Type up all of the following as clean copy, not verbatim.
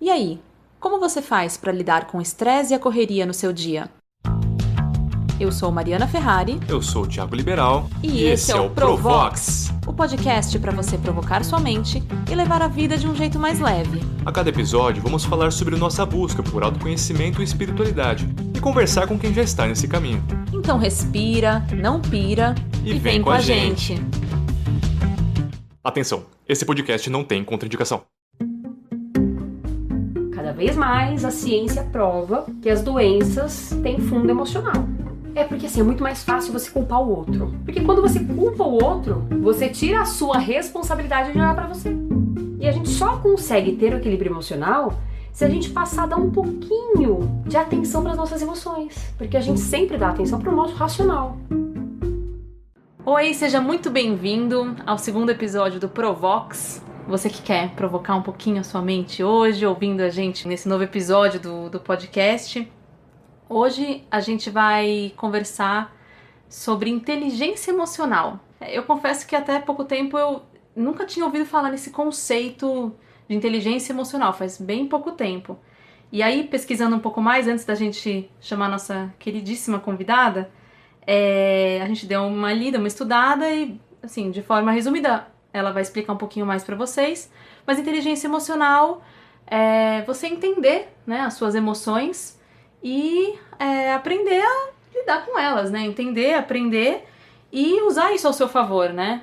E aí, como você faz para lidar com o estresse e a correria no seu dia? Eu sou Mariana Ferrari. Eu sou o Thiago Liberal. E esse é o Provox, o podcast para você provocar sua mente e levar a vida de um jeito mais leve. A cada episódio, vamos falar sobre nossa busca por autoconhecimento e espiritualidade e conversar com quem já está nesse caminho. Então respira, não pira e vem com a gente. Atenção, esse podcast não tem contraindicação. Cada vez mais a ciência prova que as doenças têm fundo emocional. É porque assim, é muito mais fácil você culpar o outro. Porque quando você culpa o outro, você tira a sua responsabilidade de olhar pra você. E a gente só consegue ter o equilíbrio emocional se a gente passar a dar um pouquinho de atenção para as nossas emoções. Porque a gente sempre dá atenção para o nosso racional. Oi, seja muito bem-vindo ao segundo episódio do Provox. Você que quer provocar um pouquinho a sua mente hoje, ouvindo a gente nesse novo episódio do podcast. Hoje a gente vai conversar sobre inteligência emocional. Eu confesso que até pouco tempo eu nunca tinha ouvido falar nesse conceito de inteligência emocional, faz bem pouco tempo. E aí, pesquisando um pouco mais, antes da gente chamar a nossa queridíssima convidada, a gente deu uma lida, uma estudada e, assim, de forma resumida, ela vai explicar um pouquinho mais para vocês. Mas inteligência emocional é você entender, né, as suas emoções e aprender a lidar com elas, né? Entender, aprender e usar isso ao seu favor, né?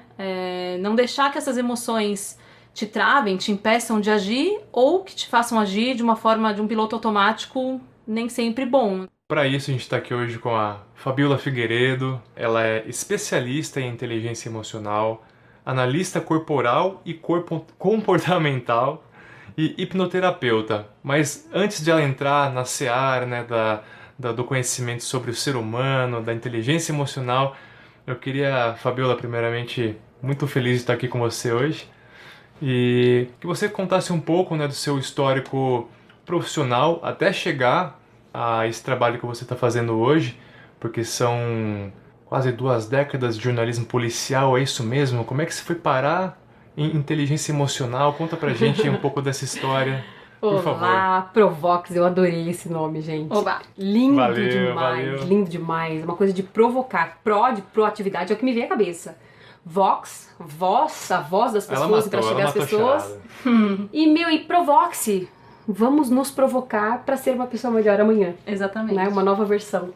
Não deixar que essas emoções te travem, te impeçam de agir ou que te façam agir de uma forma de um piloto automático nem sempre bom. Para isso, a gente está aqui hoje com a Fabiola Figueiredo. Ela é especialista em inteligência emocional, analista corporal e comportamental e hipnoterapeuta. Mas antes de ela entrar na seara, né, do conhecimento sobre o ser humano, da inteligência emocional, eu queria, Fabiola, primeiramente, muito feliz de estar aqui com você hoje e que você contasse um pouco, né, do seu histórico profissional até chegar a esse trabalho que você está fazendo hoje, porque são quase 2 décadas de jornalismo policial, é isso mesmo? Como é que você foi parar em inteligência emocional? Conta pra gente um pouco dessa história, por favor. Olá, Provox, eu adorei esse nome, gente. Oba! Lindo Valeu, demais, valeu. lindo demais. Uma coisa de provocar, de proatividade é o que me vem à cabeça. Vox, voz, a voz das pessoas para chegar às pessoas. E Provox, vamos nos provocar para ser uma pessoa melhor amanhã. Exatamente. Né? Uma nova versão.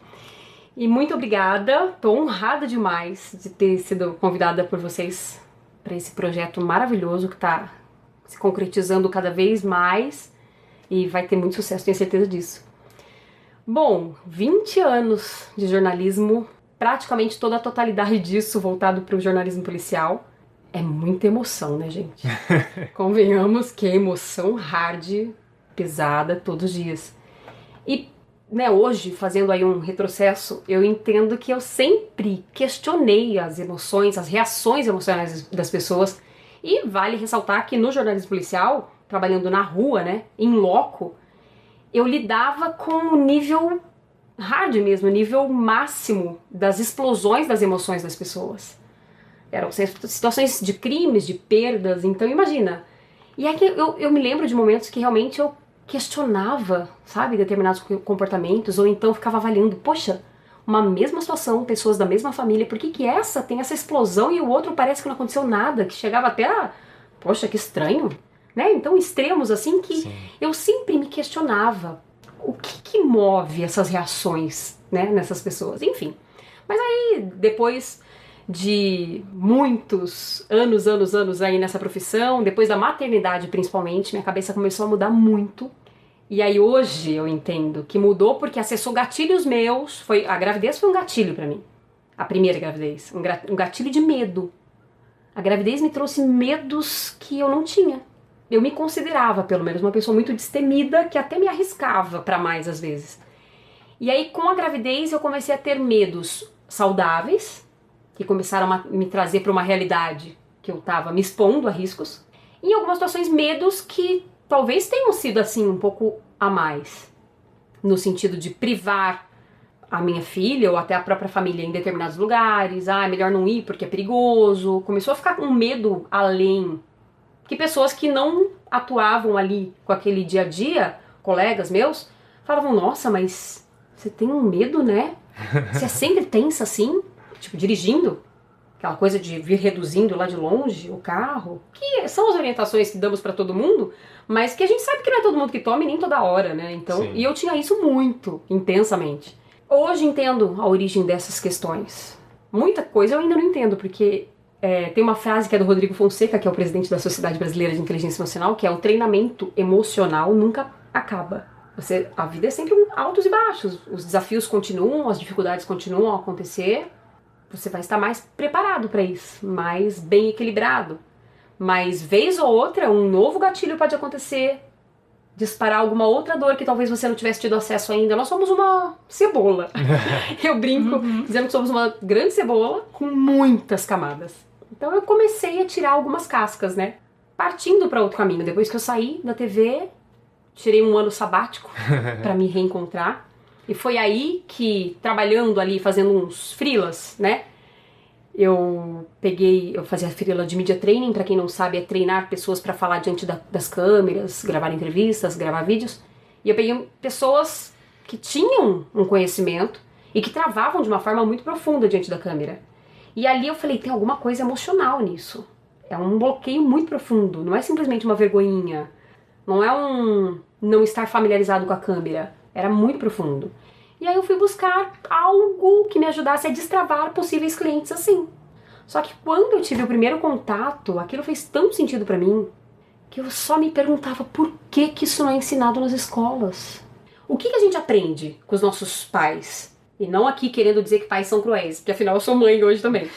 E muito obrigada, tô honrada demais de ter sido convidada por vocês para esse projeto maravilhoso que está se concretizando cada vez mais e vai ter muito sucesso, tenho certeza disso. Bom, 20 anos de jornalismo, praticamente toda a totalidade disso voltado para o jornalismo policial. É muita emoção, né, gente? Convenhamos que é emoção hard, pesada, todos os dias. E, né, hoje, fazendo aí um retrocesso, eu entendo que eu sempre questionei as emoções, as reações emocionais das pessoas. E vale ressaltar que no jornalismo policial, trabalhando na rua, né, em loco, eu lidava com o nível hard mesmo, o nível máximo das explosões das emoções das pessoas. Eram situações de crimes, de perdas, então imagina. E aí eu me lembro de momentos que realmente eu questionava, sabe, determinados comportamentos, ou então ficava avaliando, poxa, uma mesma situação, pessoas da mesma família, por que essa tem essa explosão e o outro parece que não aconteceu nada, que chegava até a, poxa, que estranho, né? Então extremos assim que Sim. Eu sempre me questionava o que move essas reações, né, nessas pessoas, enfim. Mas aí, depois de muitos anos aí nessa profissão, depois da maternidade principalmente, minha cabeça começou a mudar muito. E aí hoje eu entendo que mudou porque acessou gatilhos meus, a gravidez foi um gatilho pra mim. A primeira gravidez, um gatilho de medo. A gravidez me trouxe medos que eu não tinha. Eu me considerava, pelo menos, uma pessoa muito destemida, que até me arriscava pra mais às vezes. E aí com a gravidez eu comecei a ter medos saudáveis, que começaram a me trazer pra uma realidade que eu tava me expondo a riscos. E em algumas situações medos que talvez tenham sido assim um pouco a mais, no sentido de privar a minha filha ou até a própria família em determinados lugares. Ah, é melhor não ir porque é perigoso. Começou a ficar um medo além. Que pessoas que não atuavam ali com aquele dia a dia, colegas meus, falavam, nossa, mas você tem um medo, né? Você é sempre tensa assim, tipo, dirigindo. Aquela coisa de vir reduzindo lá de longe o carro. Que são as orientações que damos pra todo mundo, mas que a gente sabe que não é todo mundo que toma e nem toda hora, né? Então, Sim. e eu tinha isso muito, intensamente. Hoje entendo a origem dessas questões. Muita coisa eu ainda não entendo, porque tem uma frase que é do Rodrigo Fonseca, que é o presidente da Sociedade Brasileira de Inteligência Emocional, que é: o treinamento emocional nunca acaba. A vida é sempre altos e baixos. Os desafios continuam, as dificuldades continuam a acontecer. Você vai estar mais preparado para isso, mais bem equilibrado. Mas, vez ou outra, um novo gatilho pode acontecer, disparar alguma outra dor que talvez você não tivesse tido acesso ainda. Nós somos uma cebola. Eu brinco dizendo que somos uma grande cebola com muitas camadas. Então eu comecei a tirar algumas cascas, né? Partindo para outro caminho. Depois que eu saí da TV, tirei um ano sabático para me reencontrar. E foi aí que, trabalhando ali, fazendo uns freelas, né? Eu fazia freela de media training, pra quem não sabe, é treinar pessoas pra falar diante das câmeras, gravar entrevistas, gravar vídeos. E eu peguei pessoas que tinham um conhecimento e que travavam de uma forma muito profunda diante da câmera. E ali eu falei, tem alguma coisa emocional nisso. É um bloqueio muito profundo, não é simplesmente uma vergonhinha, não é um não estar familiarizado com a câmera. Era muito profundo. E aí eu fui buscar algo que me ajudasse a destravar possíveis clientes assim. Só que quando eu tive o primeiro contato, aquilo fez tanto sentido pra mim, que eu só me perguntava por que isso não é ensinado nas escolas. O que a gente aprende com os nossos pais? E não aqui querendo dizer que pais são cruéis, porque afinal eu sou mãe hoje também.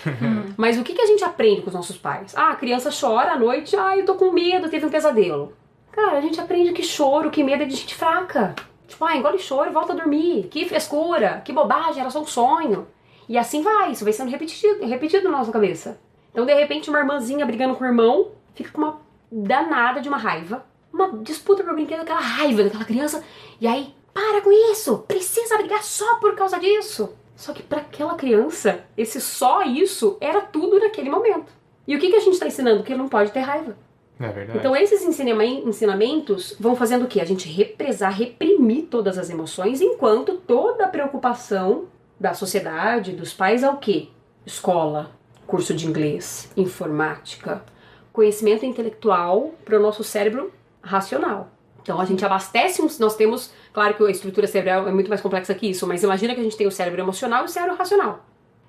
Mas o que a gente aprende com os nossos pais? Ah, a criança chora à noite, eu tô com medo, teve um pesadelo. Cara, a gente aprende que choro, que medo é de gente fraca. Tipo, engole choro e volta a dormir. Que frescura, que bobagem, era só um sonho. E assim vai, isso vai sendo repetido na nossa cabeça. Então, de repente, uma irmãzinha brigando com o irmão fica com uma danada de uma raiva. Uma disputa por brinquedo, aquela raiva daquela criança. E aí, para com isso! Precisa brigar só por causa disso! Só que pra aquela criança, esse só isso era tudo naquele momento. E o que a gente tá ensinando? Que ele não pode ter raiva. É verdade. Então esses ensinamentos vão fazendo o quê? A gente reprimir todas as emoções, enquanto toda a preocupação da sociedade, dos pais, é o quê? Escola, curso de inglês, informática, conhecimento intelectual para o nosso cérebro racional. Então a gente abastece, nós temos, claro que a estrutura cerebral é muito mais complexa que isso, mas imagina que a gente tem o cérebro emocional e o cérebro racional.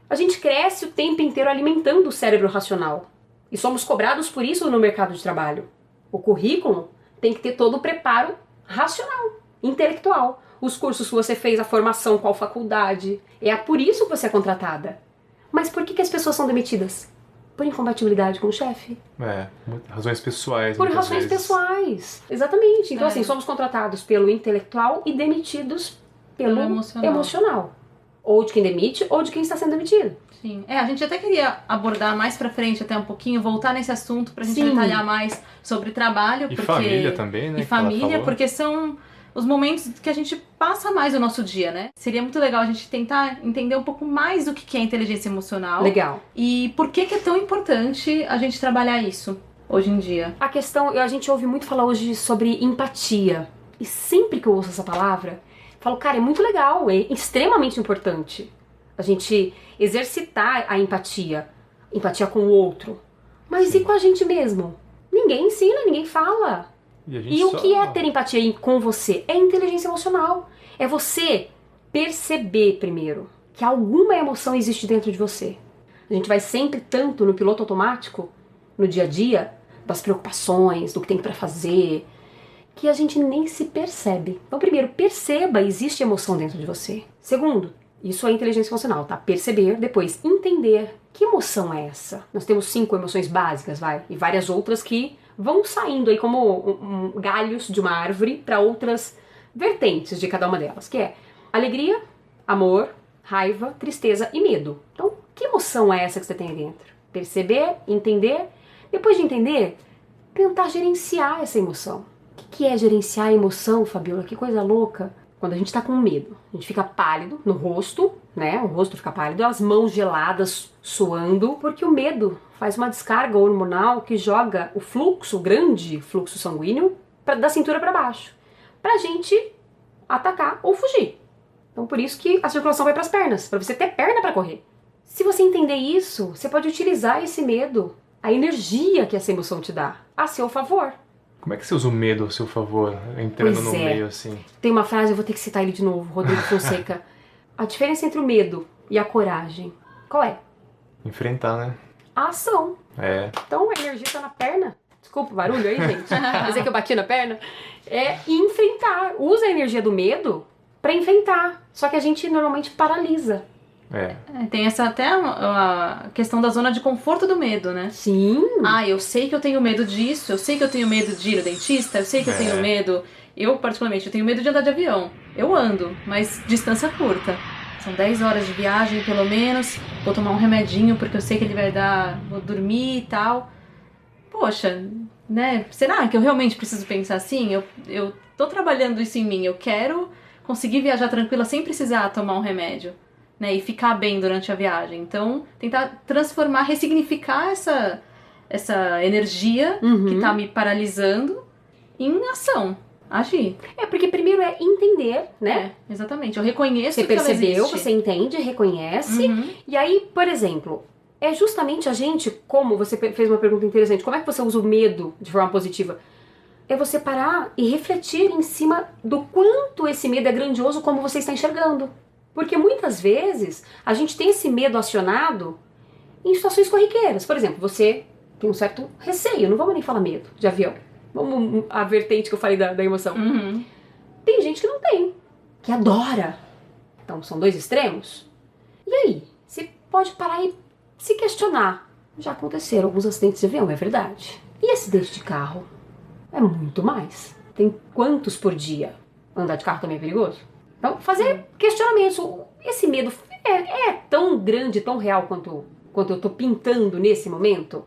A gente cresce o tempo inteiro alimentando o cérebro racional. E somos cobrados por isso no mercado de trabalho. O currículo tem que ter todo o preparo racional, intelectual. Os cursos que você fez, a formação, qual faculdade. É por isso que você é contratada. Mas por que as pessoas são demitidas? Por incompatibilidade com o chefe. Razões pessoais. Por razões pessoais. Exatamente. Então, assim, somos contratados pelo intelectual e demitidos pelo emocional. Ou de quem demite, ou de quem está sendo demitido. Sim. A gente até queria abordar mais pra frente até um pouquinho, voltar nesse assunto pra gente detalhar mais sobre trabalho. E família também, né? E família, porque são os momentos que a gente passa mais o nosso dia, né? Seria muito legal a gente tentar entender um pouco mais do que é inteligência emocional. Legal. E por que é tão importante a gente trabalhar isso hoje em dia. A questão, a gente ouve muito falar hoje sobre empatia. E sempre que eu ouço essa palavra, falo, cara, é muito legal, é extremamente importante a gente exercitar a empatia com o outro. Mas Sim. E com a gente mesmo? Ninguém ensina, ninguém fala. E o que é ter empatia com você? É inteligência emocional. É você perceber primeiro que alguma emoção existe dentro de você. A gente vai sempre tanto no piloto automático, no dia a dia, das preocupações, do que tem pra fazer, que a gente nem se percebe. Então, primeiro, perceba, existe emoção dentro de você. Segundo, isso é inteligência emocional, tá? Perceber, depois entender que emoção é essa. Nós temos 5 emoções básicas, e várias outras que vão saindo aí como galhos de uma árvore para outras vertentes de cada uma delas, que é alegria, amor, raiva, tristeza e medo. Então, que emoção é essa que você tem aí dentro? Perceber, entender, depois de entender, tentar gerenciar essa emoção. O que é gerenciar a emoção, Fabiola? Que coisa louca! quando a gente tá com medo, a gente fica pálido no rosto, né? O rosto fica pálido, as mãos geladas, suando, porque o medo faz uma descarga hormonal que joga o fluxo, o grande fluxo sanguíneo, da cintura para baixo, pra gente atacar ou fugir. Então por isso que a circulação vai pras pernas, pra você ter perna pra correr. Se você entender isso, você pode utilizar esse medo, a energia que essa emoção te dá, a seu favor. Como é que você usa o medo a seu favor, entrando Pois no é. meio assim? Tem uma frase, eu vou ter que citar ele de novo, Rodrigo Fonseca. A diferença entre o medo e a coragem, qual é? Enfrentar, né? A ação. É. Então a energia tá na perna. Desculpa o barulho aí, gente. Mas é que eu bati na perna. É enfrentar. Usa a energia do medo pra enfrentar. Só que a gente normalmente paralisa. É. Tem essa até a questão da zona de conforto do medo, né? Sim. Ah, eu sei que eu tenho medo disso, eu sei que eu tenho medo de ir no dentista, eu sei que eu tenho medo... Eu, particularmente, eu tenho medo de andar de avião. Eu ando, mas distância curta. São 10 horas de viagem, pelo menos. Vou tomar um remedinho, porque eu sei que ele vai dar... Vou dormir e tal. Poxa, né? Será que eu realmente preciso pensar assim? Eu tô trabalhando isso em mim. Eu quero conseguir viajar tranquila sem precisar tomar um remédio, né? E ficar bem durante a viagem. Então, tentar transformar, ressignificar essa energia que tá me paralisando em ação. Agir. É, porque primeiro é entender, né? É, exatamente. Eu reconheço Você que ela percebeu, existe. você entende, reconhece. E aí, por exemplo, é justamente a gente, como você fez uma pergunta interessante, como é que você usa o medo de forma positiva? É você parar e refletir em cima do quanto esse medo é grandioso como você está enxergando. Porque muitas vezes a gente tem esse medo acionado em situações corriqueiras. Por exemplo, você tem um certo receio, não vamos nem falar medo de avião. Vamos a vertente que eu falei da emoção. Tem gente que não tem, que adora. Então são dois extremos. E aí? Você pode parar e se questionar. Já aconteceram alguns acidentes de avião, é verdade. E acidente de carro? É muito mais. Tem quantos por dia? Andar de carro também é perigoso? Então, fazer questionamentos. Esse medo é tão grande, tão real quanto eu tô pintando nesse momento?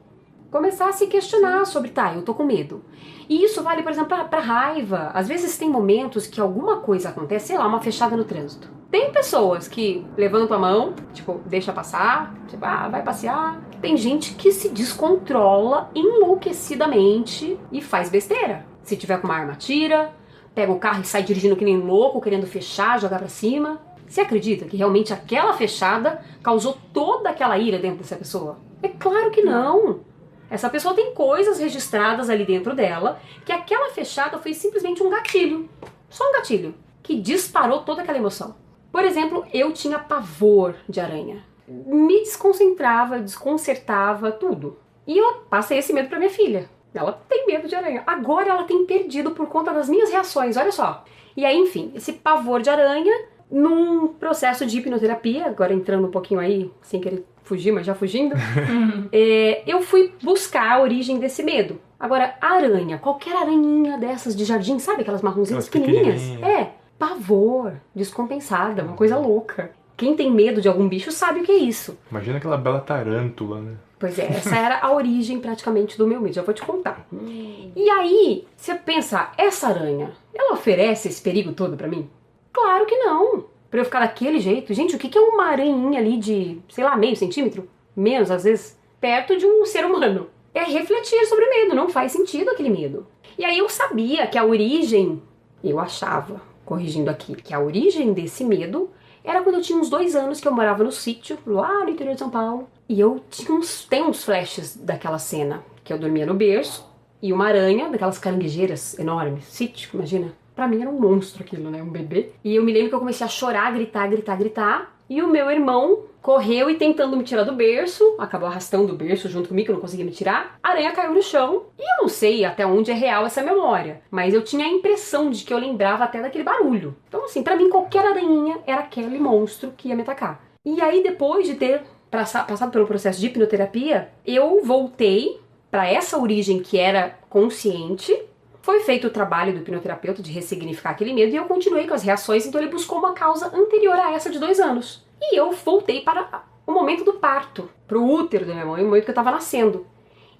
Começar a se questionar sobre, eu tô com medo. E isso vale, por exemplo, pra raiva. Às vezes tem momentos que alguma coisa acontece, sei lá, uma fechada no trânsito. Tem pessoas que levantam a mão, tipo, deixa passar, tipo, vai passear. Tem gente que se descontrola enlouquecidamente e faz besteira. Se tiver com uma arma, tira, pega o carro e sai dirigindo que nem louco, querendo fechar, jogar pra cima. Você acredita que realmente aquela fechada causou toda aquela ira dentro dessa pessoa? É claro que não. Essa pessoa tem coisas registradas ali dentro dela, que aquela fechada foi simplesmente um gatilho. Só um gatilho, que disparou toda aquela emoção. Por exemplo, eu tinha pavor de aranha. Me desconcentrava, desconcertava, tudo. E eu passei esse medo pra minha filha. Ela tem medo de aranha. Agora ela tem perdido por conta das minhas reações, olha só. E aí, enfim, esse pavor de aranha, num processo de hipnoterapia, agora entrando um pouquinho aí, sem querer fugir, mas já fugindo, eu fui buscar a origem desse medo. Agora, aranha, qualquer aranhinha dessas de jardim, sabe aquelas marronzinhas pequenininhas? Pavor, descompensada, uma coisa louca. Quem tem medo de algum bicho sabe o que é isso. Imagina aquela bela tarântula, né? Pois é, essa era a origem praticamente do meu medo, já vou te contar. E aí, você pensa, essa aranha, ela oferece esse perigo todo pra mim? Claro que não. Pra eu ficar daquele jeito. Gente, o que é uma aranhinha ali de, sei lá, meio centímetro? Menos, às vezes, perto de um ser humano. É refletir sobre o medo, não faz sentido aquele medo. E aí eu sabia que a origem, eu achava, corrigindo aqui, que a origem desse medo era quando eu tinha uns 2 anos que eu morava no sítio, lá no interior de São Paulo. E eu tem uns flashes daquela cena, que eu dormia no berço, e uma aranha, daquelas caranguejeiras enormes, sítio, imagina. Pra mim era um monstro aquilo, né? Um bebê. E eu me lembro que eu comecei a chorar, gritar. E o meu irmão correu e tentando me tirar do berço, acabou arrastando o berço junto comigo, que eu não conseguia me tirar. A aranha caiu no chão. E eu não sei até onde é real essa memória. Mas eu tinha a impressão de que eu lembrava até daquele barulho. Então assim, pra mim qualquer aranhinha era aquele monstro que ia me atacar. E aí depois de ter passado pelo processo de hipnoterapia, eu voltei pra essa origem que era consciente. Foi feito o trabalho do hipnoterapeuta de ressignificar aquele medo e eu continuei com as reações, então ele buscou uma causa anterior a essa de 2 anos. E eu voltei para o momento do parto, para o útero da minha mãe, o momento que eu estava nascendo.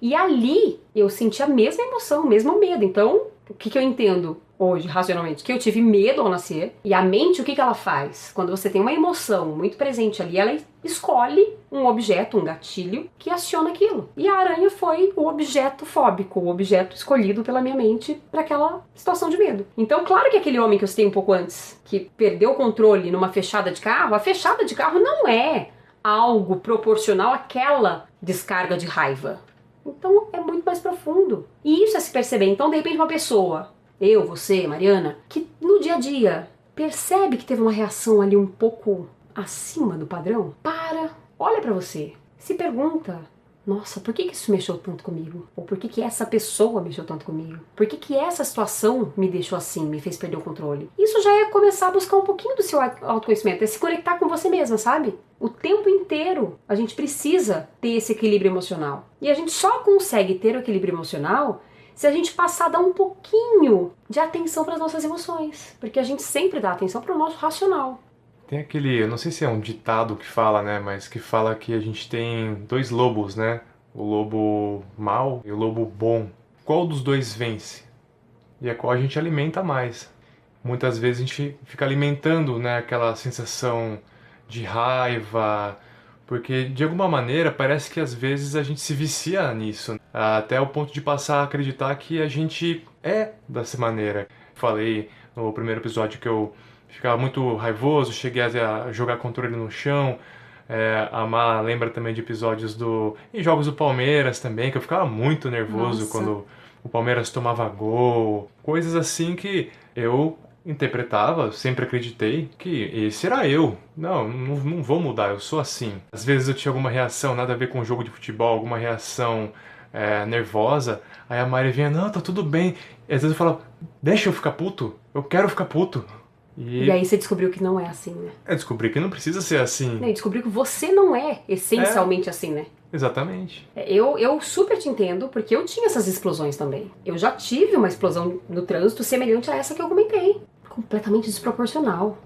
E ali eu senti a mesma emoção, o mesmo medo. Então O que eu entendo hoje, racionalmente? Que eu tive medo ao nascer. E a mente, o que ela faz? Quando você tem uma emoção muito presente ali, ela escolhe um objeto, um gatilho, que aciona aquilo. E a aranha foi o objeto fóbico, o objeto escolhido pela minha mente para aquela situação de medo. Então, claro que aquele homem que eu citei um pouco antes, que perdeu o controle numa fechada de carro, a fechada de carro não é algo proporcional àquela descarga de raiva. Então é muito mais profundo. E isso é se perceber. Então, de repente, uma pessoa, eu, você, Mariana, que no dia a dia percebe que teve uma reação ali um pouco acima do padrão, olha pra você, se pergunta: nossa, por que isso mexeu tanto comigo? Ou por que essa pessoa mexeu tanto comigo? Por que essa situação me deixou assim, me fez perder o controle? Isso já é começar a buscar um pouquinho do seu autoconhecimento, é se conectar com você mesma, sabe? O tempo inteiro a gente precisa ter esse equilíbrio emocional. E a gente só consegue ter o equilíbrio emocional se a gente passar a dar um pouquinho de atenção para as nossas emoções. Porque a gente sempre dá atenção para o nosso racional. Tem aquele, eu não sei se é um ditado que fala, né, mas que fala que a gente tem 2 lobos, né? O lobo mau e o lobo bom. Qual dos dois vence? E a qual a gente alimenta mais. Muitas vezes a gente fica alimentando, né, aquela sensação de raiva, porque de alguma maneira parece que às vezes a gente se vicia nisso, até o ponto de passar a acreditar que a gente é dessa maneira. Falei no primeiro episódio que eu ficava muito raivoso, cheguei a jogar controle no chão. A Má lembra também de episódios em jogos do Palmeiras também, que eu ficava muito nervoso. Nossa. Quando o Palmeiras tomava gol, coisas assim que eu interpretava, sempre acreditei que esse era eu. Não vou mudar, eu sou assim. Às vezes eu tinha alguma reação, nada a ver com o jogo de futebol, alguma reação nervosa, aí a Mari vinha: não, tá tudo bem. E às vezes eu falava: deixa eu ficar puto, eu quero ficar puto. E aí você descobriu que não é assim, né? Descobri que não precisa ser assim. E descobriu que você não é essencialmente assim, né? Exatamente. Eu super te entendo, porque eu tinha essas explosões também. Eu já tive uma explosão no trânsito semelhante a essa que eu comentei. Completamente desproporcional.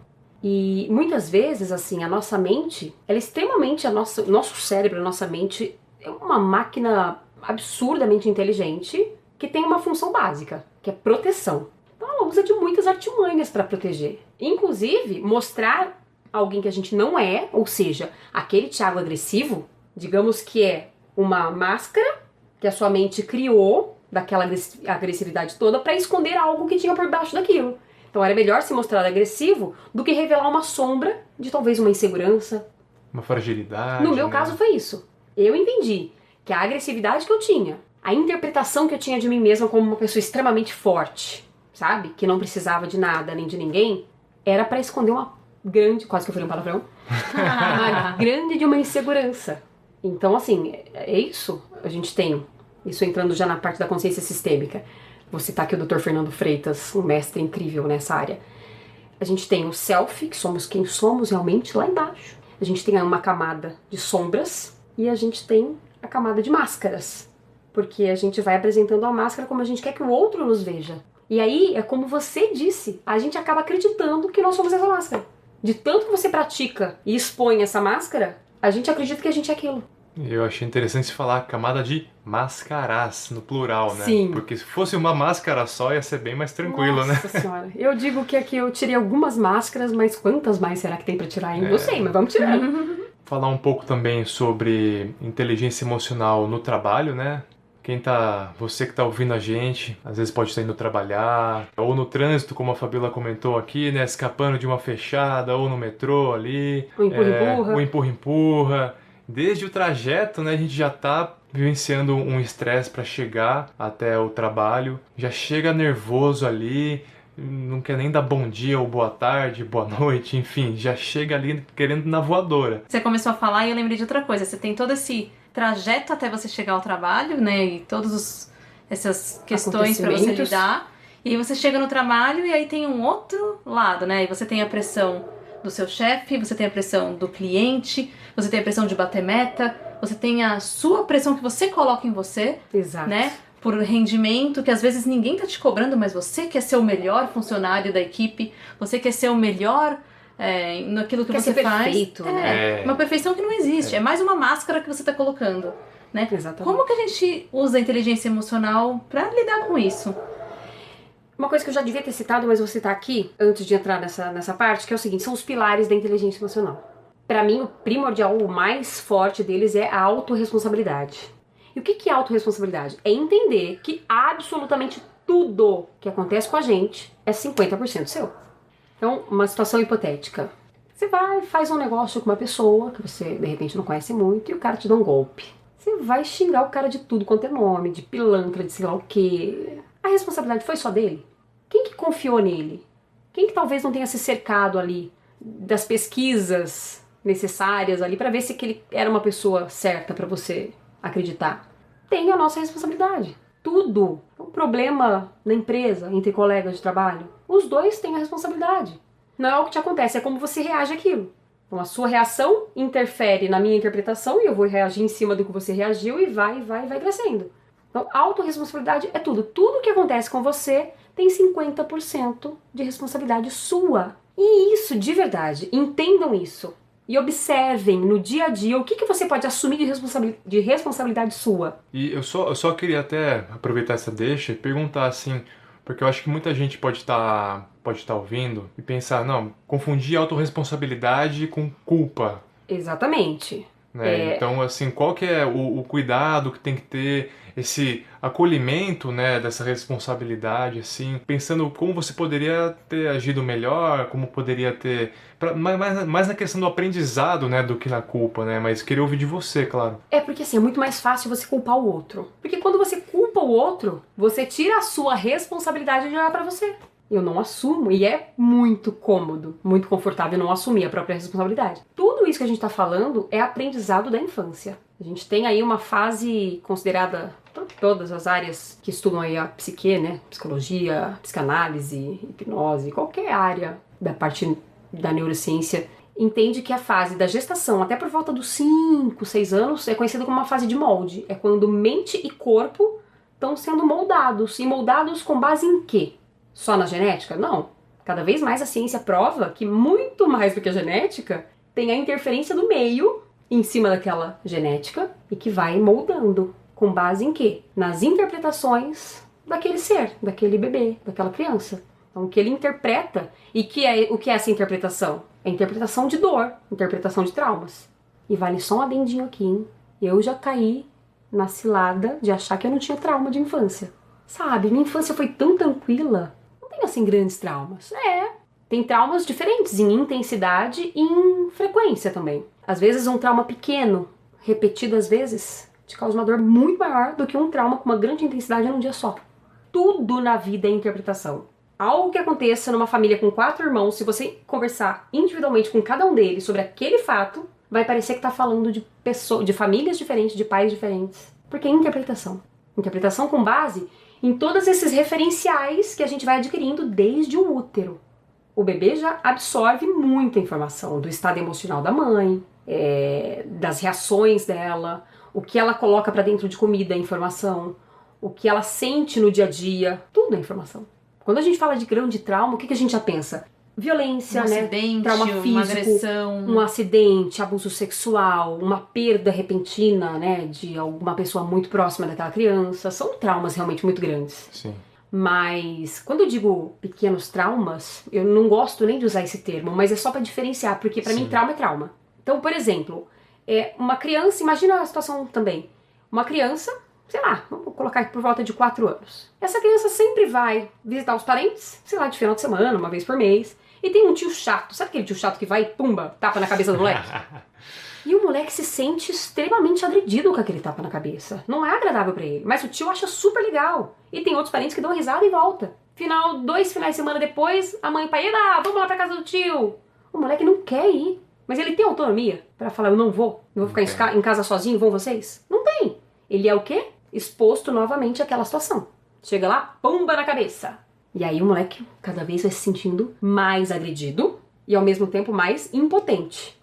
E muitas vezes, assim, a nossa mente, ela é extremamente, o nosso cérebro, a nossa mente é uma máquina absurdamente inteligente que tem uma função básica, que é proteção. Então ela usa de muitas artimanhas para proteger. Inclusive, mostrar alguém que a gente não é, ou seja, aquele Thiago agressivo, digamos que é uma máscara que a sua mente criou daquela agressividade toda para esconder algo que tinha por baixo daquilo. Então era melhor se mostrar agressivo do que revelar uma sombra de talvez uma insegurança. Uma fragilidade. No meu caso foi isso. Eu entendi que a agressividade que eu tinha, a interpretação que eu tinha de mim mesma como uma pessoa extremamente forte, sabe? Que não precisava de nada nem de ninguém, era para esconder uma grande, quase que eu falei um palavrão, uma grande de uma insegurança. Então, assim, é isso. A gente tem isso entrando já na parte da consciência sistêmica. Vou citar aqui o Dr. Fernando Freitas, um mestre incrível nessa área. A gente tem o self, que somos quem somos realmente lá embaixo. A gente tem uma camada de sombras e a gente tem a camada de máscaras. Porque a gente vai apresentando a máscara como a gente quer que o outro nos veja. E aí, é como você disse, a gente acaba acreditando que nós somos essa máscara. De tanto que você pratica e expõe essa máscara, a gente acredita que a gente é aquilo. Eu achei interessante falar camada de máscaras, no plural, né? Sim. Porque se fosse uma máscara só, ia ser bem mais tranquilo, né? Nossa senhora. Eu digo que aqui eu tirei algumas máscaras, mas quantas mais será que tem pra tirar ainda? Não sei, mas vamos tirando. Falar um pouco também sobre inteligência emocional no trabalho, né? Você que tá ouvindo a gente, às vezes pode estar indo trabalhar, ou no trânsito, como a Fabíola comentou aqui, né? Escapando de uma fechada, ou no metrô ali. O empurra-empurra. O empurra-empurra. Desde o trajeto, né, a gente já está vivenciando um estresse para chegar até o trabalho, já chega nervoso ali, não quer nem dar bom dia ou boa tarde, boa noite, enfim, já chega ali querendo na voadora. Você começou a falar e eu lembrei de outra coisa, você tem todo esse trajeto até você chegar ao trabalho, né, e todas essas questões para você lidar, e aí você chega no trabalho e aí tem um outro lado, né, e você tem a pressão do seu chefe, você tem a pressão do cliente, você tem a pressão de bater meta, você tem a sua pressão que você coloca em você, exato, né? Por rendimento, que às vezes ninguém tá te cobrando, mas você quer ser o melhor funcionário da equipe, você quer ser o melhor naquilo que você faz. Perfeito, né? Uma perfeição que não existe, é mais uma máscara que você tá colocando, né? Exatamente. Como que a gente usa a inteligência emocional pra lidar com isso? Uma coisa que eu já devia ter citado, mas vou citar aqui, antes de entrar nessa parte, que é o seguinte, são os pilares da inteligência emocional. Para mim, o primordial, o mais forte deles é a autorresponsabilidade. E o que é autorresponsabilidade? É entender que absolutamente tudo que acontece com a gente é 50% seu. Então, uma situação hipotética. Você vai, faz um negócio com uma pessoa que você, de repente, não conhece muito e o cara te dá um golpe. Você vai xingar o cara de tudo quanto é nome, de pilantra, de sei lá o quê. A responsabilidade foi só dele? Quem que confiou nele? Quem que talvez não tenha se cercado ali das pesquisas necessárias ali para ver se que ele era uma pessoa certa para você acreditar? Tem a nossa responsabilidade. Tudo. Um problema na empresa, entre colegas de trabalho, os dois têm a responsabilidade. Não é o que te acontece, é como você reage àquilo. Então a sua reação interfere na minha interpretação e eu vou reagir em cima do que você reagiu e vai crescendo. Então, autorresponsabilidade é tudo. Tudo que acontece com você tem 50% de responsabilidade sua. E isso, de verdade, entendam isso. E observem no dia a dia o que você pode assumir de responsabilidade sua. E eu só queria até aproveitar essa deixa e perguntar assim, porque eu acho que muita gente pode estar ouvindo e pensar, não, confundir autorresponsabilidade com culpa. Exatamente. Né? Então, assim, qual que é o cuidado que tem que ter, esse acolhimento, né, dessa responsabilidade, assim, pensando como você poderia ter agido melhor, como poderia ter... mais na questão do aprendizado, né, do que na culpa, né? Mas queria ouvir de você, claro. É porque, assim, é muito mais fácil você culpar o outro. Porque quando você culpa o outro, você tira a sua responsabilidade de olhar pra você. Eu não assumo, e é muito cômodo, muito confortável não assumir a própria responsabilidade. Tudo isso que a gente tá falando é aprendizado da infância. A gente tem aí uma fase considerada, todas as áreas que estudam aí a psique, né? Psicologia, psicanálise, hipnose, qualquer área da parte da neurociência, entende que a fase da gestação, até por volta dos 5, 6 anos, é conhecida como uma fase de molde. É quando mente e corpo estão sendo moldados. E moldados com base em quê? Só na genética? Não. Cada vez mais a ciência prova que muito mais do que a genética tem a interferência do meio em cima daquela genética e que vai moldando. Com base em quê? Nas interpretações daquele ser, daquele bebê, daquela criança. Então, o que ele interpreta e o que é essa interpretação? É interpretação de dor, interpretação de traumas. E vale só um adendinho aqui, hein? Eu já caí na cilada de achar que eu não tinha trauma de infância. Sabe, minha infância foi tão tranquila. Tem, assim, grandes traumas. Tem traumas diferentes em intensidade e em frequência também. Às vezes um trauma pequeno, repetidas vezes, te causa uma dor muito maior do que um trauma com uma grande intensidade num dia só. Tudo na vida é interpretação. Algo que aconteça numa família com 4 irmãos, se você conversar individualmente com cada um deles sobre aquele fato, vai parecer que tá falando de pessoas, de famílias diferentes, de pais diferentes. Porque é interpretação. Interpretação com base em todos esses referenciais que a gente vai adquirindo desde o útero. O bebê já absorve muita informação do estado emocional da mãe, das reações dela, o que ela coloca pra dentro de comida é informação, o que ela sente no dia a dia, tudo é informação. Quando a gente fala de grande trauma, o que a gente já pensa? Violência, né? Acidente, trauma físico, uma agressão, um acidente, abuso sexual, uma perda repentina, né, de alguma pessoa muito próxima daquela criança. São traumas realmente muito grandes. Sim. Mas quando eu digo pequenos traumas, eu não gosto nem de usar esse termo, mas é só pra diferenciar, porque pra mim trauma é trauma. Então, por exemplo, uma criança, imagina a situação também. Uma criança, sei lá, vamos colocar aqui por volta de 4 anos. Essa criança sempre vai visitar os parentes, sei lá, de final de semana, uma vez por mês. E tem um tio chato, sabe aquele tio chato que vai e pumba, tapa na cabeça do moleque? E o moleque se sente extremamente agredido com aquele tapa na cabeça. Não é agradável pra ele, mas o tio acha super legal. E tem outros parentes que dão risada e volta. 2 finais de semana depois, a mãe e o pai, vamos lá pra casa do tio. O moleque não quer ir, mas ele tem autonomia pra falar, eu não vou ficar em casa sozinho, vão vocês? Não tem. Ele é o quê? Exposto novamente àquela situação. Chega lá, pumba na cabeça. E aí o moleque cada vez vai se sentindo mais agredido e ao mesmo tempo mais impotente.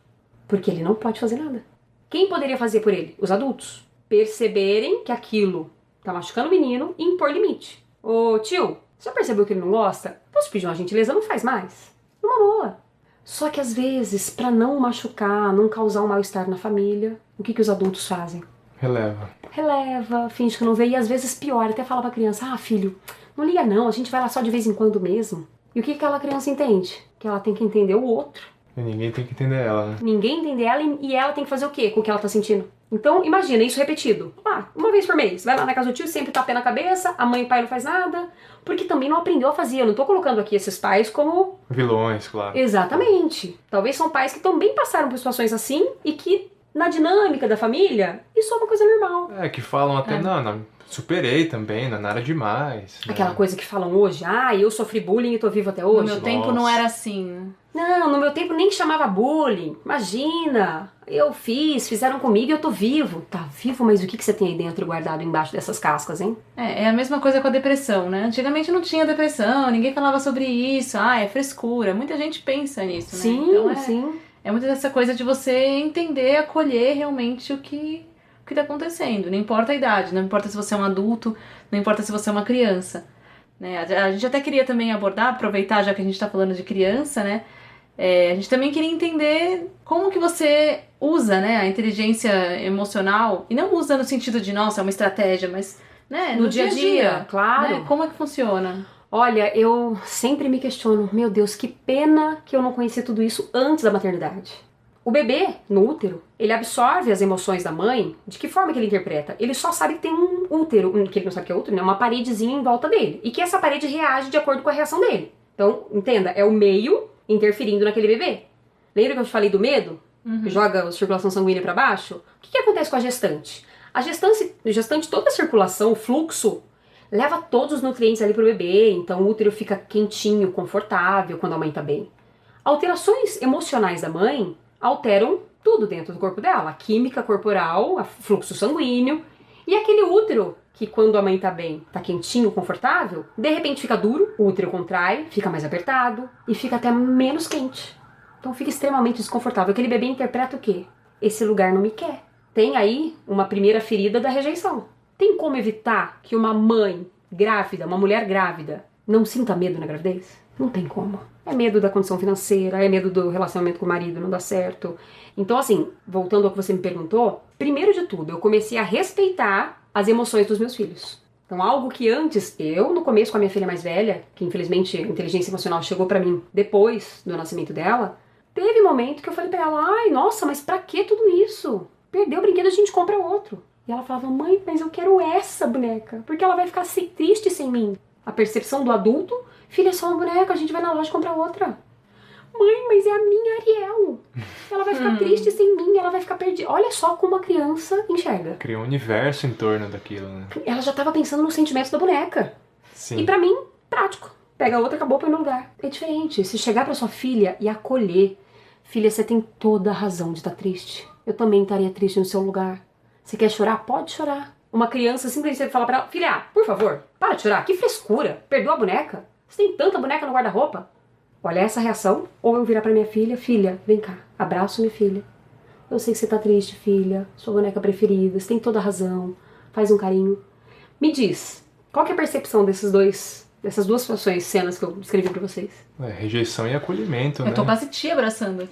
Porque ele não pode fazer nada. Quem poderia fazer por ele? Os adultos. Perceberem que aquilo tá machucando o menino e impor limite. Ô tio, você já percebeu que ele não gosta? Posso pedir uma gentileza? Não faz mais. Numa boa. Só que às vezes, pra não machucar, não causar um mal-estar na família, o que os adultos fazem? Releva, finge que não vê. E às vezes pior, até fala pra criança, filho, não liga não, a gente vai lá só de vez em quando mesmo. E o que aquela criança entende? Que ela tem que entender o outro. E ninguém tem que entender ela, né? Ninguém entende ela e ela tem que fazer o quê com o que ela tá sentindo? Então, imagina isso repetido. Uma vez por mês. Vai lá na casa do tio, sempre tá pé na cabeça, a mãe e o pai não faz nada. Porque também não aprendeu a fazer. Eu não tô colocando aqui esses pais como... vilões, claro. Exatamente. Talvez são pais que também passaram por situações assim e que, na dinâmica da família, isso é uma coisa normal. Que falam até, não, superei também, não é nada demais. Aquela coisa que falam hoje, eu sofri bullying e tô vivo até hoje. No meu tempo não era assim. Não, no meu tempo nem chamava bullying. Imagina, eu fizeram comigo e eu tô vivo. Tá vivo, mas o que você tem aí dentro guardado embaixo dessas cascas, hein? É a mesma coisa com a depressão, né? Antigamente não tinha depressão, ninguém falava sobre isso. É frescura. Muita gente pensa nisso, né? Sim, então sim. É muito dessa coisa de você entender, acolher realmente o que tá acontecendo. Não importa a idade, não importa se você é um adulto, não importa se você é uma criança. Né? A gente até queria também abordar, aproveitar já que a gente tá falando de criança, né? A gente também queria entender como que você usa, né, a inteligência emocional, e não usa no sentido de, nossa, é uma estratégia, mas né, no dia a dia, claro. Né, como é que funciona? Olha, eu sempre me questiono, meu Deus, que pena que eu não conhecia tudo isso antes da maternidade. O bebê, no útero, ele absorve as emoções da mãe. De que forma que ele interpreta? Ele só sabe que tem um útero, que ele não sabe que é útero, né? Uma paredezinha em volta dele. E que essa parede reage de acordo com a reação dele. Então, entenda, é o meio interferindo naquele bebê. Lembra que eu te falei do medo? Que joga a circulação sanguínea para baixo? O que acontece com a gestante? A gestante, toda a circulação, o fluxo, leva todos os nutrientes ali pro bebê. Então, o útero fica quentinho, confortável quando a mãe tá bem. Alterações emocionais da mãe alteram tudo dentro do corpo dela. A química corporal, o fluxo sanguíneo. E aquele útero, que quando a mãe tá bem, tá quentinho, confortável, de repente fica duro, o útero contrai, fica mais apertado e fica até menos quente. Então fica extremamente desconfortável. Aquele bebê interpreta o quê? Esse lugar não me quer. Tem aí uma primeira ferida da rejeição. Tem como evitar que uma mãe grávida, uma mulher grávida, não sinta medo na gravidez? Não tem como. É medo da condição financeira, é medo do relacionamento com o marido não dar certo. Então, assim, voltando ao que você me perguntou, primeiro de tudo, eu comecei a respeitar as emoções dos meus filhos. Então, algo que antes, eu, no começo com a minha filha mais velha, que infelizmente a inteligência emocional chegou pra mim depois do nascimento dela, teve momento que eu falei pra ela, nossa, mas pra que tudo isso? Perdeu o brinquedo, a gente compra outro. E ela falava, mãe, mas eu quero essa boneca, porque ela vai ficar triste sem mim. A percepção do adulto, filha, é só uma boneca, a gente vai na loja comprar outra. Mãe, mas é a minha Ariel. Ela vai ficar triste sem mim, ela vai ficar perdida. Olha só como a criança enxerga. Cria um universo em torno daquilo, né? Ela já tava pensando nos sentimentos da boneca. Sim. E pra mim, prático. Pega a outra, acabou, põe no lugar. É diferente. Se chegar pra sua filha e acolher, filha, você tem toda a razão de estar triste. Eu também estaria triste no seu lugar. Você quer chorar? Pode chorar. Uma criança simplesmente fala pra ela, filha, por favor, para de chorar. Que frescura. Perdoa a boneca. Você tem tanta boneca no guarda-roupa. Olha essa reação. Ou eu virar pra minha filha, filha, vem cá, abraço minha filha. Eu sei que você tá triste, filha. Sua boneca preferida, você tem toda a razão. Faz um carinho. Me diz, qual que é a percepção dessas duas situações, cenas que eu escrevi pra vocês? Rejeição e acolhimento, né? Eu tô quase te abraçando.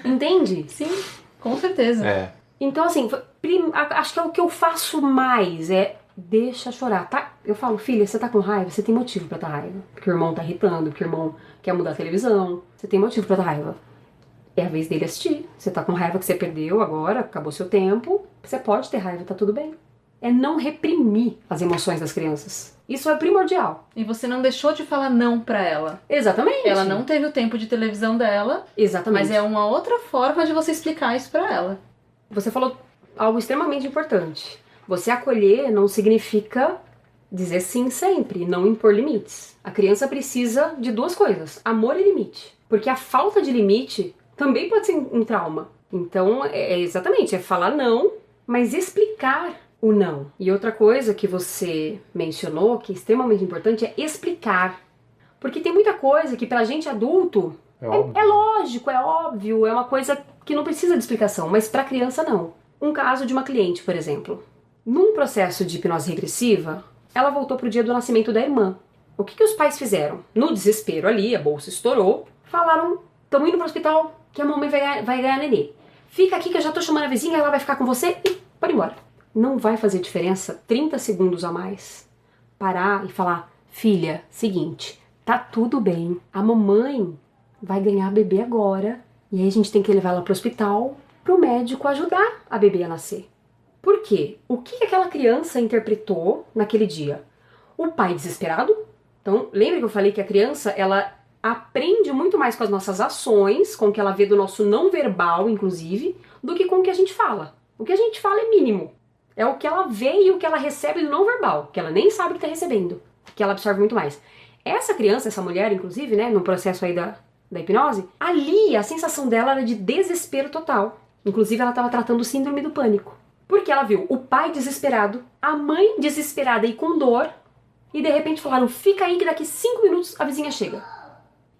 Entende? Sim, com certeza. Então, assim, acho que é o que eu faço mais, deixa chorar, tá? Eu falo, filha, você tá com raiva? Você tem motivo pra tá raiva. Porque o irmão tá irritando, porque o irmão quer mudar a televisão. Você tem motivo pra tá raiva. É a vez dele assistir. Você tá com raiva que você perdeu agora, acabou seu tempo. Você pode ter raiva, tá tudo bem. É não reprimir as emoções das crianças. Isso é primordial. E você não deixou de falar não pra ela. Exatamente. Ela não teve o tempo de televisão dela. Exatamente. Mas é uma outra forma de você explicar isso pra ela. Você falou algo extremamente importante. Você acolher não significa dizer sim sempre, não impor limites. A criança precisa de duas coisas, amor e limite. Porque a falta de limite também pode ser um trauma. Então, exatamente, é falar não, mas explicar o não. E outra coisa que você mencionou, que é extremamente importante, é explicar. Porque tem muita coisa que pra gente adulto é lógico, é óbvio, é uma coisa que não precisa de explicação, mas pra criança não. Um caso de uma cliente, por exemplo. Num processo de hipnose regressiva, ela voltou pro dia do nascimento da irmã. O que os pais fizeram? No desespero ali, a bolsa estourou, falaram, estamos indo pro hospital que a mamãe vai ganhar nenê. fica aqui que eu já tô chamando a vizinha, ela vai ficar com você e pode ir embora. Não vai fazer diferença 30 segundos a mais parar e falar, filha, seguinte, tá tudo bem, a mamãe vai ganhar bebê agora e aí a gente tem que levar ela pro hospital pro médico ajudar a bebê a nascer. Por quê? O que aquela criança interpretou naquele dia? O pai desesperado? Então, lembra que eu falei que a criança, ela aprende muito mais com as nossas ações, com o que ela vê do nosso não verbal, inclusive, do que com o que a gente fala. O que a gente fala é mínimo. É o que ela vê e o que ela recebe do não verbal, que ela nem sabe que está recebendo, que ela absorve muito mais. Essa criança, essa mulher, inclusive, né, no processo aí da hipnose, ali a sensação dela era de desespero total. Inclusive, ela estava tratando síndrome do pânico. Porque ela viu o pai desesperado, a mãe desesperada e com dor, e de repente falaram, fica aí que daqui 5 minutos a vizinha chega.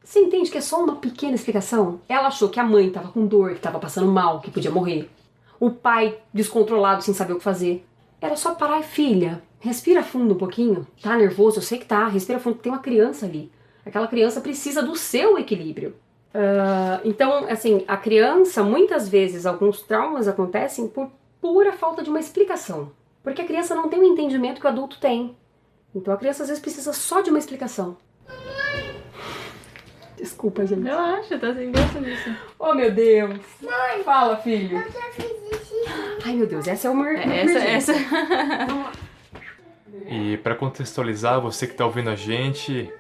Você entende que é só uma pequena explicação? Ela achou que a mãe estava com dor, que estava passando mal, que podia morrer. O pai descontrolado, sem saber o que fazer. Era só parar e, filha, respira fundo um pouquinho. Tá nervoso? Eu sei que tá. Respira fundo, tem uma criança ali. Aquela criança precisa do seu equilíbrio. Então, assim, a criança, muitas vezes, alguns traumas acontecem por pura falta de uma explicação. Porque a criança não tem o entendimento que o adulto tem. Então a criança às vezes precisa só de uma explicação. Desculpa, gente. Relaxa, tá sem graça nisso. Oh, meu Deus. Mãe, Fala, filho. eu já fiz isso. Ai, meu Deus, essa é uma Essa. E para contextualizar, você que está ouvindo a gente,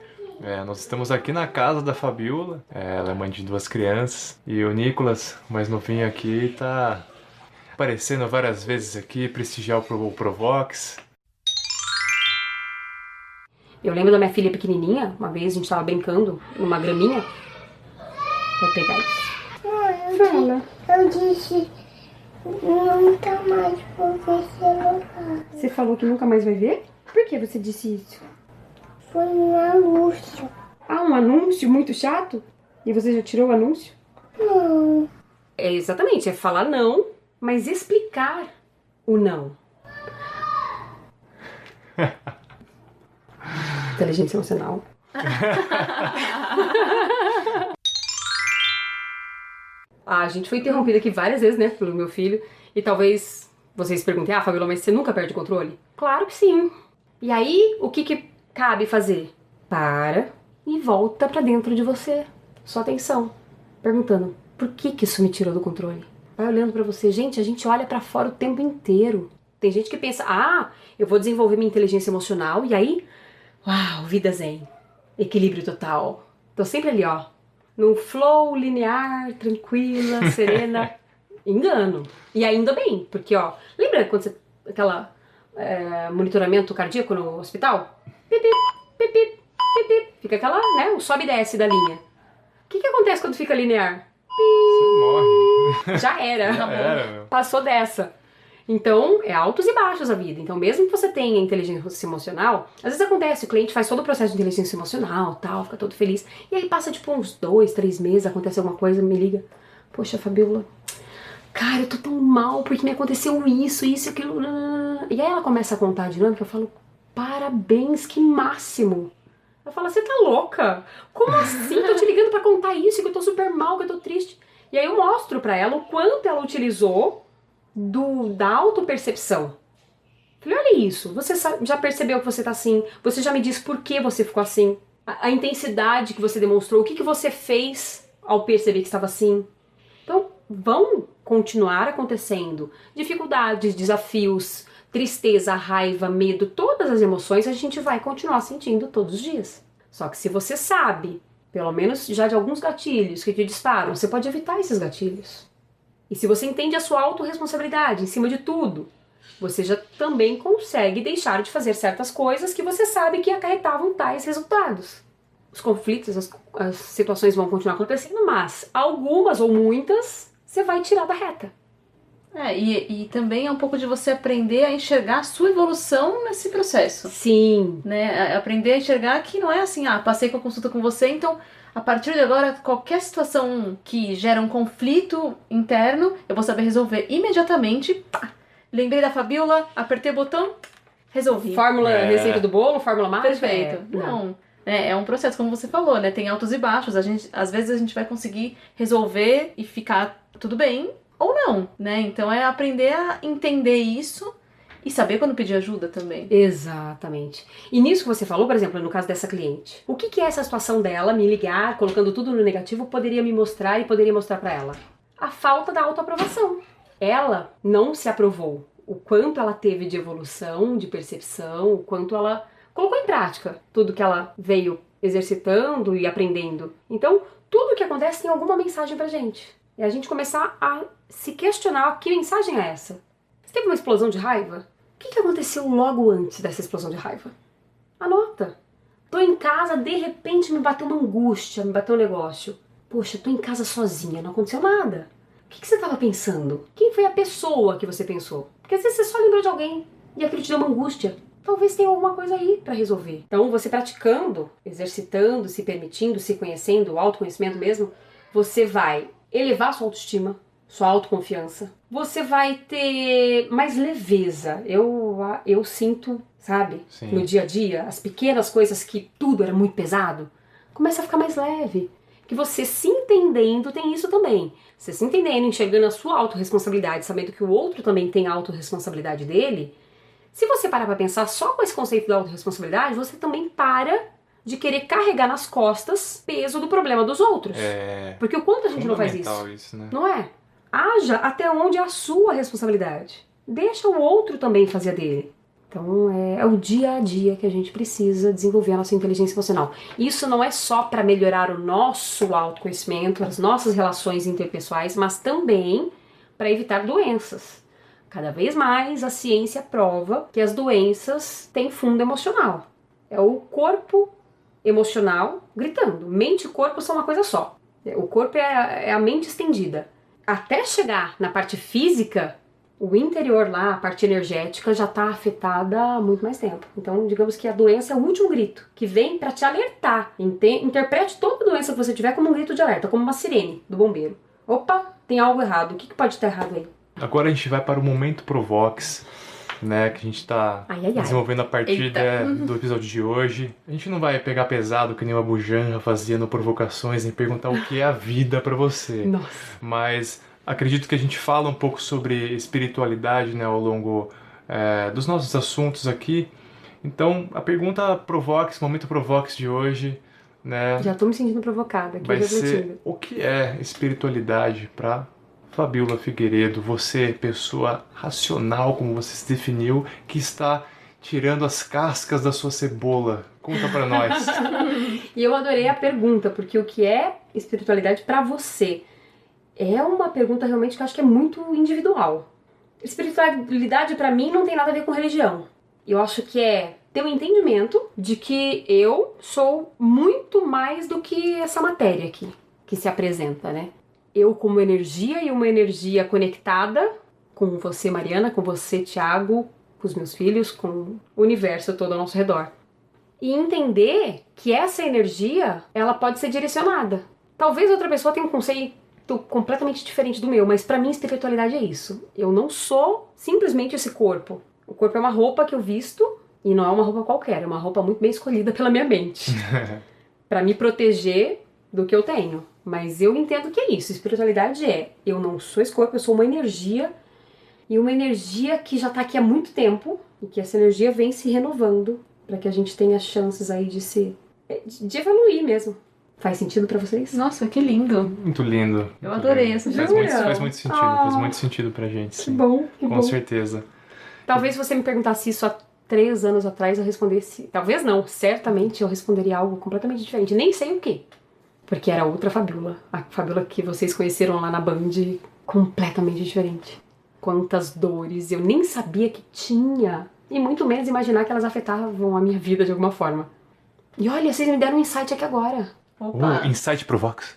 nós estamos aqui na casa da Fabiola. Ela é mãe de 2 crianças. E o Nicolas, o mais novinho aqui, tá aparecendo várias vezes aqui, prestigiar o Provox. Eu lembro da minha filha pequenininha, uma vez a gente tava brincando numa graminha. Vai pegar isso. Mãe, eu disse nunca mais vou ver celular. Você falou que nunca mais vai ver? Por que você disse isso? Foi um anúncio. Ah, um anúncio muito chato? E você já tirou o anúncio? Não. É exatamente, é falar não, mas explicar o não. Inteligência emocional. A gente foi interrompida aqui várias vezes, né, pelo meu filho. E talvez vocês perguntem, Fabiola, mas você nunca perde o controle? Claro que sim. E aí, o que cabe fazer? Para e volta pra dentro de você. Sua atenção. Perguntando, por que isso me tirou do controle? Vai olhando pra você. Gente, a gente olha pra fora o tempo inteiro. Tem gente que pensa, eu vou desenvolver minha inteligência emocional e aí, uau, vida zen. Equilíbrio total. Tô sempre ali, ó. Num flow linear, tranquila, serena. Engano. E ainda bem, porque, ó, lembra quando você, monitoramento cardíaco no hospital? Pip, pip, pip, pip, pip. Fica aquela, né, o sobe e desce da linha. O que acontece quando fica linear? Você morre. Já era. Já era, meu. Passou dessa. Então, é altos e baixos a vida. Então, mesmo que você tenha inteligência emocional, às vezes acontece, o cliente faz todo o processo de inteligência emocional, tal, fica todo feliz, e aí passa, tipo, uns 2, 3 meses, acontece alguma coisa, me liga. Poxa, Fabiola, cara, eu tô tão mal porque me aconteceu isso, aquilo. E aí ela começa a contar a dinâmica, eu falo, parabéns, que máximo. Ela fala, você tá louca? Como assim? Tô te ligando pra contar isso, que eu tô super mal, que eu tô triste. E aí eu mostro pra ela o quanto ela utilizou da autopercepção. Falei, olha isso, você já percebeu que você tá assim, você já me disse por que você ficou assim, a intensidade que você demonstrou, o que você fez ao perceber que estava assim. Então, vão continuar acontecendo dificuldades, desafios, tristeza, raiva, medo, todas as emoções a gente vai continuar sentindo todos os dias. Só que se você sabe, pelo menos já de alguns gatilhos que te disparam, você pode evitar esses gatilhos. E se você entende a sua autorresponsabilidade em cima de tudo, você já também consegue deixar de fazer certas coisas que você sabe que acarretavam tais resultados. Os conflitos, as situações vão continuar acontecendo, mas algumas ou muitas você vai tirar da reta. E também é um pouco de você aprender a enxergar a sua evolução nesse processo. Sim. Né? Aprender a enxergar que não é assim, passei com a consulta com você, então a partir de agora, qualquer situação que gera um conflito interno, eu vou saber resolver imediatamente. Pá, lembrei da Fabiola, apertei o botão, resolvi. Fórmula, receita do bolo, fórmula mágica? Perfeito. Não. É um processo, como você falou, né? Tem altos e baixos. Às vezes a gente vai conseguir resolver e ficar tudo bem. ou não, né? Então é aprender a entender isso e saber quando pedir ajuda também. Exatamente. E nisso que você falou, por exemplo, no caso dessa cliente, o que é essa situação dela, me ligar, colocando tudo no negativo, poderia me mostrar e poderia mostrar pra ela? A falta da autoaprovação. Ela não se aprovou. O quanto ela teve de evolução, de percepção, o quanto ela colocou em prática tudo que ela veio exercitando e aprendendo. Então, tudo que acontece tem alguma mensagem pra gente. É a gente começar a se questionar que mensagem é essa. Você teve uma explosão de raiva? O que aconteceu logo antes dessa explosão de raiva? Anota. Tô em casa, de repente me bateu uma angústia, me bateu um negócio. Poxa, tô em casa sozinha, não aconteceu nada. O que você estava pensando? Quem foi a pessoa que você pensou? Porque às vezes você só lembrou de alguém e aquilo te deu uma angústia. Talvez tenha alguma coisa aí para resolver. Então, você praticando, exercitando, se permitindo, se conhecendo, o autoconhecimento mesmo, você vai elevar sua autoestima, sua autoconfiança. Você vai ter mais leveza. Eu sinto, sabe? Sim. No dia a dia, as pequenas coisas que tudo era muito pesado, começa a ficar mais leve. Que você se entendendo tem isso também. Você se entendendo, enxergando a sua autorresponsabilidade, sabendo que o outro também tem a autorresponsabilidade dele. Se você parar pra pensar só com esse conceito da autorresponsabilidade, você também para de querer carregar nas costas peso do problema dos outros. Porque o quanto a gente não faz isso, né? não é? Haja até onde é a sua responsabilidade. Deixa o outro também fazer a dele. Então é o dia a dia que a gente precisa desenvolver a nossa inteligência emocional. Isso não é só para melhorar o nosso autoconhecimento, as nossas relações interpessoais, mas também para evitar doenças. Cada vez mais a ciência prova que as doenças têm fundo emocional. É o corpo emocional gritando. Mente e corpo são uma coisa só. O corpo é a mente estendida. Até chegar na parte física, o interior lá, a parte energética, já está afetada há muito mais tempo. Então, digamos que a doença é o último grito, que vem para te alertar. Interprete toda doença que você tiver como um grito de alerta, como uma sirene do bombeiro. Opa, tem algo errado. O que pode estar errado aí? Agora a gente vai para o Momento Provox, né, que a gente está desenvolvendo a partir do episódio de hoje. A gente não vai pegar pesado que nem uma bujanra fazendo provocações nem perguntar o que é a vida para você. Nossa. Mas acredito que a gente fala um pouco sobre espiritualidade, né, ao longo dos nossos assuntos aqui. Então, a pergunta Provox, Momento Provox de hoje, né, já tô me sentindo provocada aqui. vai ser: o que é espiritualidade para Fabíola Figueiredo, você, pessoa racional, como você se definiu, que está tirando as cascas da sua cebola? Conta pra nós. E eu adorei a pergunta, porque o que é espiritualidade pra você? É uma pergunta realmente que eu acho que é muito individual. Espiritualidade pra mim não tem nada a ver com religião. Eu acho que é ter um entendimento de que eu sou muito mais do que essa matéria aqui, que se apresenta, né? Eu como energia e uma energia conectada com você, Mariana, com você, Thiago, com os meus filhos, com o universo todo ao nosso redor. E entender que essa energia, ela pode ser direcionada. Talvez outra pessoa tenha um conceito completamente diferente do meu, mas pra mim espiritualidade é isso. Eu não sou simplesmente esse corpo. O corpo é uma roupa que eu visto e não é uma roupa qualquer, é uma roupa muito bem escolhida pela minha mente. Pra me proteger do que eu tenho. Mas eu entendo que é isso. Espiritualidade eu não sou esse corpo, eu sou uma energia. E uma energia que já tá aqui há muito tempo. E que essa energia vem se renovando para que a gente tenha chances aí de evoluir mesmo. Faz sentido pra vocês? Nossa, que lindo. Muito lindo. Eu adorei essa faz muito sentido. Faz muito sentido pra gente, sim. Que bom, que bom. Com certeza. Talvez se você me perguntasse isso há 3 anos atrás, eu respondesse... Talvez não, certamente eu responderia algo completamente diferente. Nem sei o quê. Porque era outra Fabíola. A Fabíola que vocês conheceram lá na Band, completamente diferente. Quantas dores eu nem sabia que tinha. E muito menos imaginar que elas afetavam a minha vida de alguma forma. E olha, vocês me deram um insight aqui agora. Opa. Insight Provox.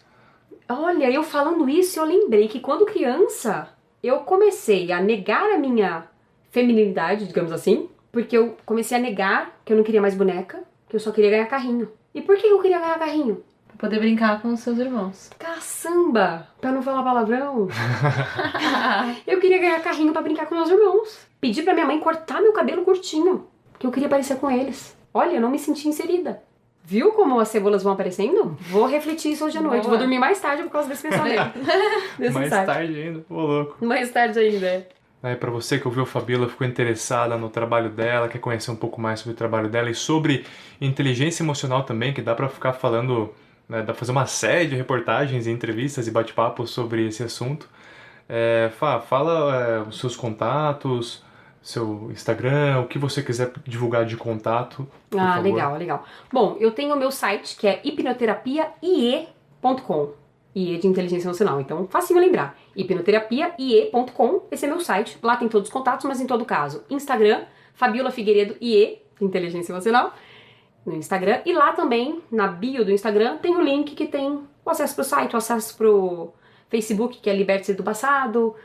Olha, eu falando isso, eu lembrei que quando criança, eu comecei a negar a minha feminilidade, digamos assim. Porque eu comecei a negar que eu não queria mais boneca, que eu só queria ganhar carrinho. E por que eu queria ganhar carrinho? Pra poder brincar com os seus irmãos. Caçamba! Pra não falar palavrão. Eu queria ganhar carrinho pra brincar com meus irmãos. Pedi pra minha mãe cortar meu cabelo curtinho, porque eu queria parecer com eles. Olha, eu não me senti inserida. Viu como as cebolas vão aparecendo? Vou refletir isso hoje à noite. Boa. Vou dormir mais tarde por causa desse pensamento. Desse Mais insight. tarde ainda, ô louco. Mais tarde ainda. Para você que ouviu a Fabíola, ficou interessada no trabalho dela, quer conhecer um pouco mais sobre o trabalho dela e sobre inteligência emocional também, que dá para ficar falando, né, dá pra fazer uma série de reportagens, entrevistas e bate-papos sobre esse assunto. Fala os seus contatos, seu Instagram, o que você quiser divulgar de contato, por favor. Legal. Bom, eu tenho o meu site, que é hipnoterapiaie.com. IE de inteligência emocional, então facinho lembrar. hipnoterapiaie.com, esse é meu site. Lá tem todos os contatos, mas em todo caso, Instagram, Fabiola Figueiredo IE, de inteligência emocional, no Instagram. E lá também, na bio do Instagram, tem o link que tem o acesso pro site, o acesso pro Facebook, que é Liberte-se do Passado,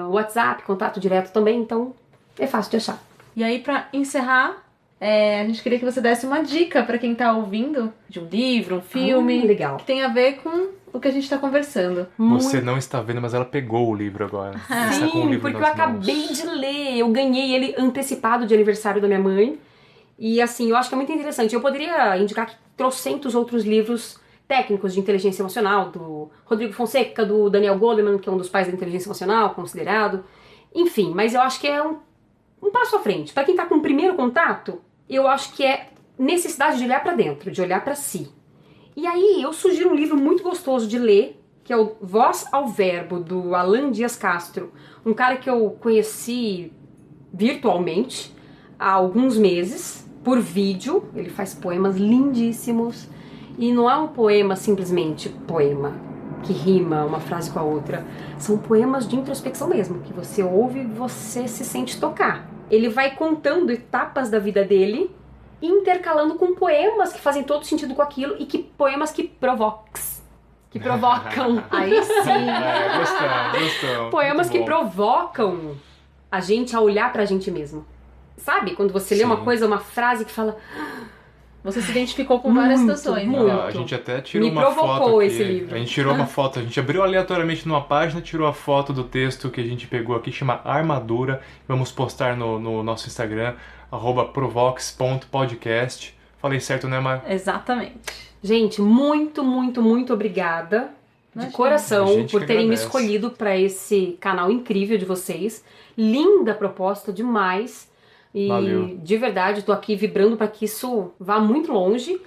WhatsApp, contato direto também, então é fácil de achar. E aí, pra encerrar, a gente queria que você desse uma dica pra quem tá ouvindo de um livro, um filme, legal. que tem a ver com o que a gente tá conversando. Você não está vendo, mas ela pegou o livro agora. Está com o Sim, livro porque eu nas acabei mãos. de ler. Eu ganhei ele antecipado de aniversário da minha mãe. E assim, eu acho que é muito interessante. Eu poderia indicar que trocentos outros livros técnicos de inteligência emocional, do Rodrigo Fonseca, do Daniel Goleman, que é um dos pais da inteligência emocional, considerado. Enfim, mas eu acho que é um passo à frente. Para quem tá com o primeiro contato, eu acho que é necessidade de olhar para dentro, de olhar para si. E aí eu sugiro um livro muito gostoso de ler, que é o Voz ao Verbo, do Alan Dias Castro, um cara que eu conheci virtualmente há alguns meses, por vídeo. Ele faz poemas lindíssimos, e não é um poema simplesmente poema, que rima uma frase com a outra. São poemas de introspecção mesmo, que você ouve e você se sente tocar. Ele vai contando etapas da vida dele, intercalando com poemas que fazem todo sentido com aquilo, e que poemas que provocam. Aí sim. Gostamos. Poemas Muito que bom. provocam a gente a olhar pra gente mesmo. Sabe? Quando você lê uma Sim. coisa, uma frase que fala... Você se identificou com várias Muito, situações. muito. Então. A gente até tirou Me uma foto provocou aqui. esse livro. A gente tirou uma foto, a gente abriu aleatoriamente numa página, tirou a foto do texto que a gente pegou aqui, chama Armadura. Vamos postar no nosso Instagram, @provox.podcast. Falei certo, né, Mar? Exatamente. Gente, muito obrigada. De Imagina. coração, A gente por que terem me agradece. escolhido pra esse canal incrível de vocês. Linda proposta, demais. E Valeu. de verdade, tô aqui vibrando pra que isso vá muito longe.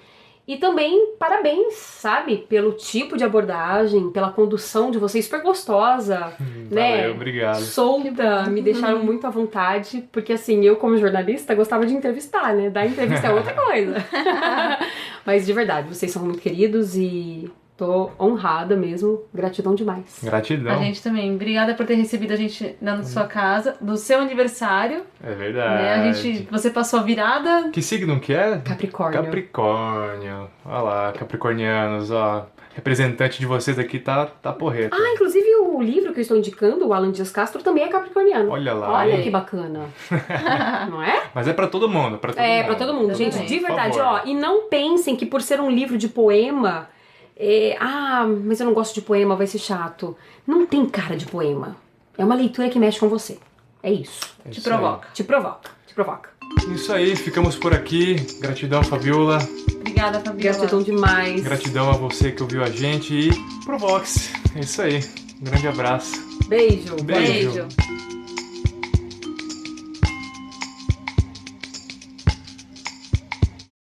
E também, parabéns, sabe? Pelo tipo de abordagem, pela condução de vocês super gostosa, né? Valeu, obrigado. Solta, me deixaram muito à vontade, porque assim, eu como jornalista gostava de entrevistar, né? Dar entrevista é outra coisa. Mas de verdade, vocês são muito queridos e tô honrada mesmo, gratidão demais. Gratidão. A gente também. Obrigada por ter recebido a gente na sua casa, do seu aniversário. É verdade. Né? Você passou a virada. Que signo que é? Capricórnio. Capricórnio. Olha lá, capricornianos, ó. Representante de vocês aqui tá porreta. Ah, inclusive o livro que eu estou indicando, o Alan Dias Castro, também é capricorniano. Olha lá. Olha hein? que bacana. Não é? Mas é pra todo mundo, pra todo mundo. É, pra todo mundo. Gente, Também. de Por verdade, favor. ó. E não pensem que por ser um livro de poema... mas eu não gosto de poema, vai ser chato. Não tem cara de poema. É uma leitura que mexe com você. É isso. É Te isso aí. provoca. Te provoca. Te provoca. Isso aí, ficamos por aqui. Gratidão, Fabiola. Obrigada, Fabiola. Gratidão demais. Gratidão a você que ouviu a gente e Provox. É isso aí. Um grande abraço. Beijo. Beijo. Beijo.